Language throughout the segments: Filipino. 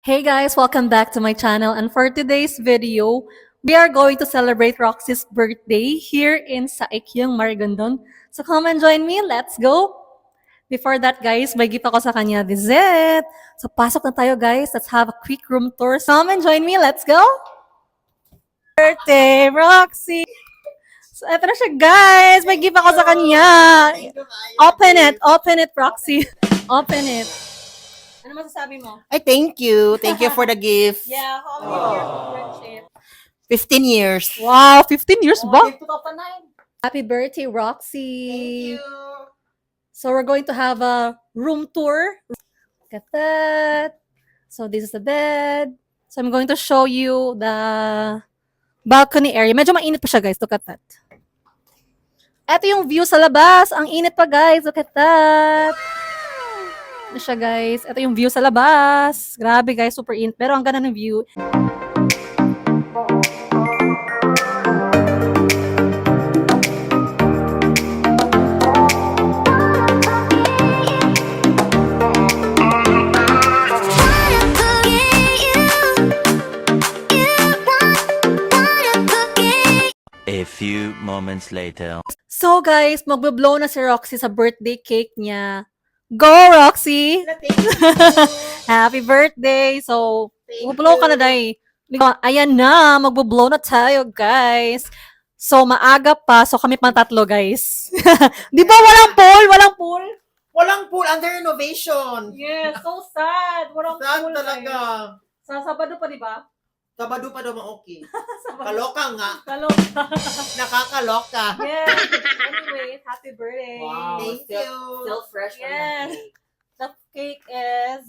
Hey guys, welcome back to my channel, and for today's video, we are going to celebrate Roxy's birthday here in Saikyong, Marigondon. So come and join me, let's go! Before that guys, may gift ako sa kanya, this is it! So pasok na tayo guys, let's have a quick room tour. So come and join me, let's go! Birthday, Roxy! So eto na siya guys, may gift ako sa kanya! Open it Roxy! Open it! Ano masasabi mo? Ay, thank you. Thank you for the gift. Yeah, how many years of friendship? 15 years. Wow, 15 years ba? Gift ko pa na. Happy birthday, Roxy. Thank you. So we're going to have a room tour. Look at that. So this is the bed. So I'm going to show you the balcony area. Medyo mainit pa siya, guys. Look at that. Ito yung view sa labas. Ang init pa, guys. Look at that. Ito siya, guys. Ito yung view sa labas. Grabe, guys. Super init. Pero ang ganda ng view. A few moments later. So, guys, magbe-blow na si Roxy sa birthday cake niya. Go, Roxy! Happy birthday! So, mag-blow ka na, day. Ayan na, mag-blow na tayo, guys. So, maaga pa. So, kami pang tatlo, guys. Di ba walang pool? Walang pool? Walang pool under renovation. Yes, so sad. Walang Saan pool, talaga? guys. Sa Sabado pa, di ba? Sabado pa daw okay. Sabado. Kaloka nga. Kaloka. Nakakaloka. Yes. Anyway, happy birthday. Wow. Thank you. Still fresh from Yes. the cake. The cake is...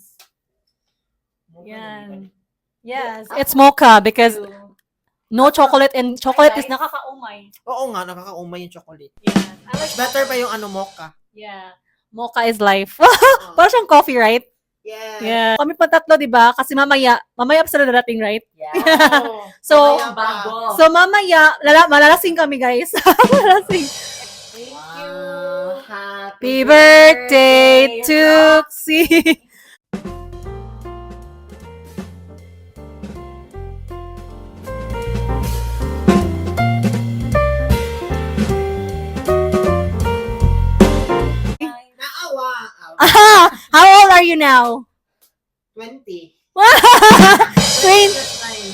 Yan. Yes. It's mocha because no chocolate and chocolate is nakakaumay. Oo nga, nakakaumay yung chocolate. Yes. I like Better pa yung ano mocha. Yeah. Mocha is life. Parang siyang coffee, right? Yes. Yeah. Kami pa tatlo, di ba? Kasi mamaya pa sila darating, right? Yeah. Oo. So, Mamaya pa. Bago. so mamaya, malalasing kami, guys. Malalasing. Thank Wow. Happy birthday, Tuxie! Naawa. How old are you now? 20.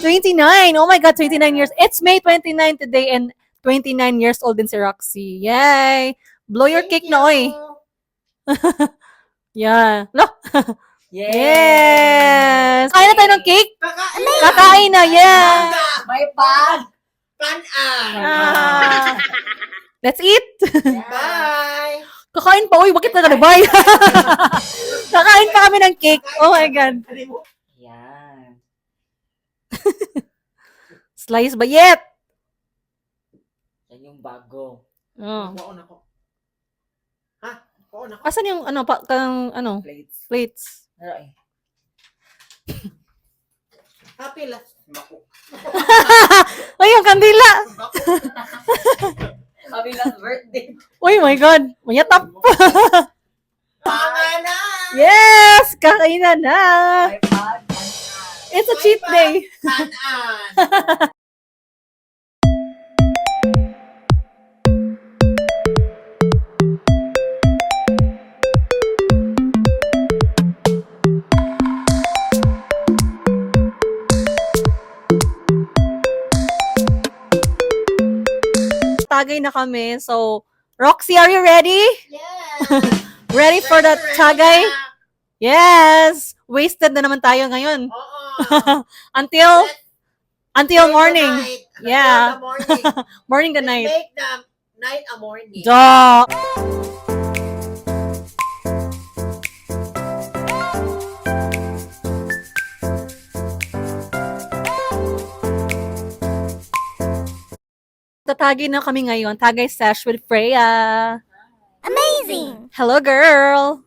29. Oh my God, 29 years. It's May 29 today and 29 years old din si Roxy. Yay! Blow your cake na, oy. Yeah. No? Yes! Kain na tayo ng cake? Kakain na, yeah! May bag. Kanan. Ah. Let's eat! Bye. Kakain pa, uy, bakit na bye? Kakain pa kami ng cake. Oh my God. Yan. Slice bayet! Yan yung bago. Oh. Kuon ako. Ha? Kuon ako. Asan yung Plates. plates? Pero eh. Happy last. Mako. Ay, yung kandila! Happy last birthday. Oh my God! Mayatap! Pangalan. Yes! Kakainan na! May bag. It's a cheat day! Kanan. Tagay na kami. So, Roxy, are you ready? Yeah. Ready for the tagay? Yes! Wasted na naman tayo ngayon. Oo. Until morning. Night. Yeah. Until the morning. Morning to Let's night. make the night a morning. Duh! Tatagay na kami ngayon. Tagay sesh with Freya. Amazing! Hello, girl!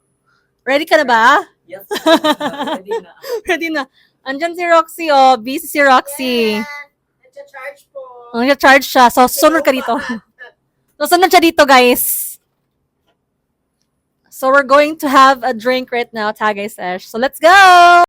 Ready ka na ba? Yes. Ready na. Ready na. Andyan si Roxy, oh. Busy si Roxy. Nagcha-charge po. Nag-charge siya. So, sunod ka dito. So, sunod siya dito, guys. So we're going to have a drink right now, Tagay Sesh. So let's go!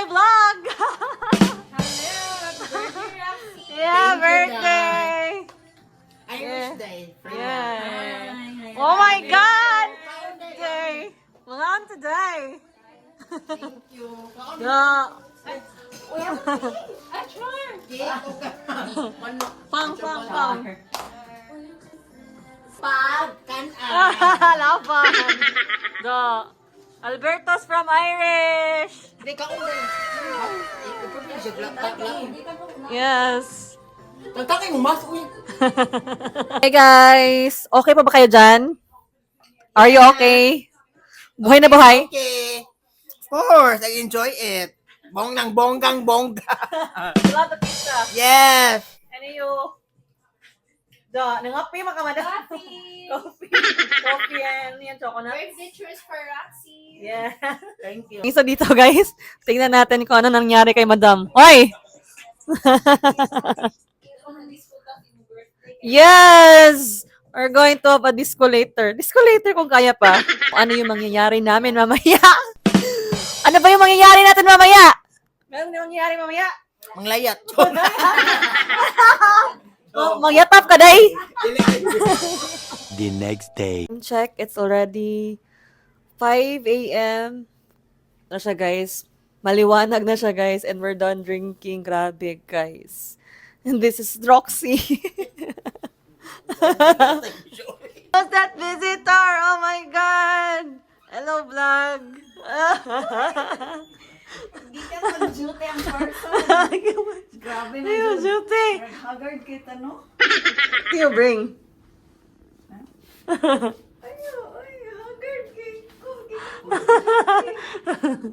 my vlog! Yeah, birthday! Irish Day. Yeah. Oh my God! Day. Malan today. Thank you. Yeah. Pang, pang, pang. Pagkanaan. Laban. The Alberto's from Irish. Hindi ka ulit. Yes. Tagtangin mo, mas. Uy. Hey guys, okay pa ba kayo dyan? Are you okay? Buhay na buhay? Okay. Of course, I enjoy it. Bonggang, bonggang, bongga. Wala to pizza. Yes. Ano yung... Nangapi makamada. Coffee. Coffee and yan, chocolate. Birthday cheers for Roxy. Yeah. Thank you. So dito guys, tingnan natin kung ano nangyari kay Madam. Hoy! Yes! We're going to have a disco later. Disco later kung kaya pa. Ano yung mangyayari namin mamaya? Ano ba yung mangyayari natin mamaya? Meron yung mangyayari mamaya? Manglayat. Mangyatap ka, day! The next day. Check, it's already 5 a.m. na siya, guys. Maliwanag na siya, guys. And we're done drinking. Grabe, guys. And this is Roxy. Who's that visitor? Oh my God! Hello, vlog! Hindi ka mag-duty ang person. Grabe na Ayaw, yun. Juti! Haggard kita, no? What do you bring? Ayaw, haggard kita.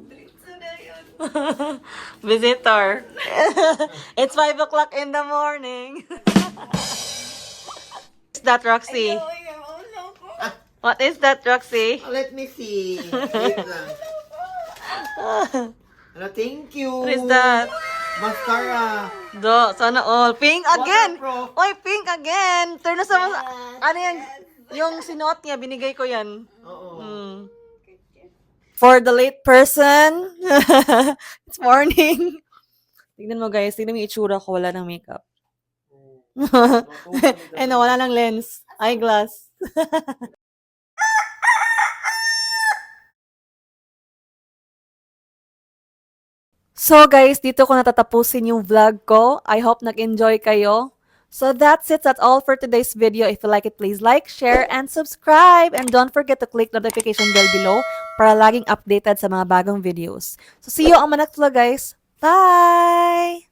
Dritso na yun. Visitor. It's 5 o'clock in the morning. What's that, Roxy? Ayaw, ko. What is that, Roxy? Let me see. Wait lang. Hello, thank you. What is that? Mascara. Sana all. Pink again! Waterproof. Oy, pink again! Turn na sa mga... Yes. Ano yan? Yung sinuot niya, binigay ko yan. Oo. Hmm. For the late person, it's morning. Tignan mo guys, tignan mo yung itsura ko, wala ng makeup. Eh no, wala ng lens. Eyeglass. So guys, dito ko natatapusin yung vlog ko. I hope nag-enjoy kayo. So that's it. That's all for today's video. If you like it, please like, share, and subscribe. And don't forget to click notification bell below para laging updated sa mga bagong videos. So see you on my next vlog, guys. Bye!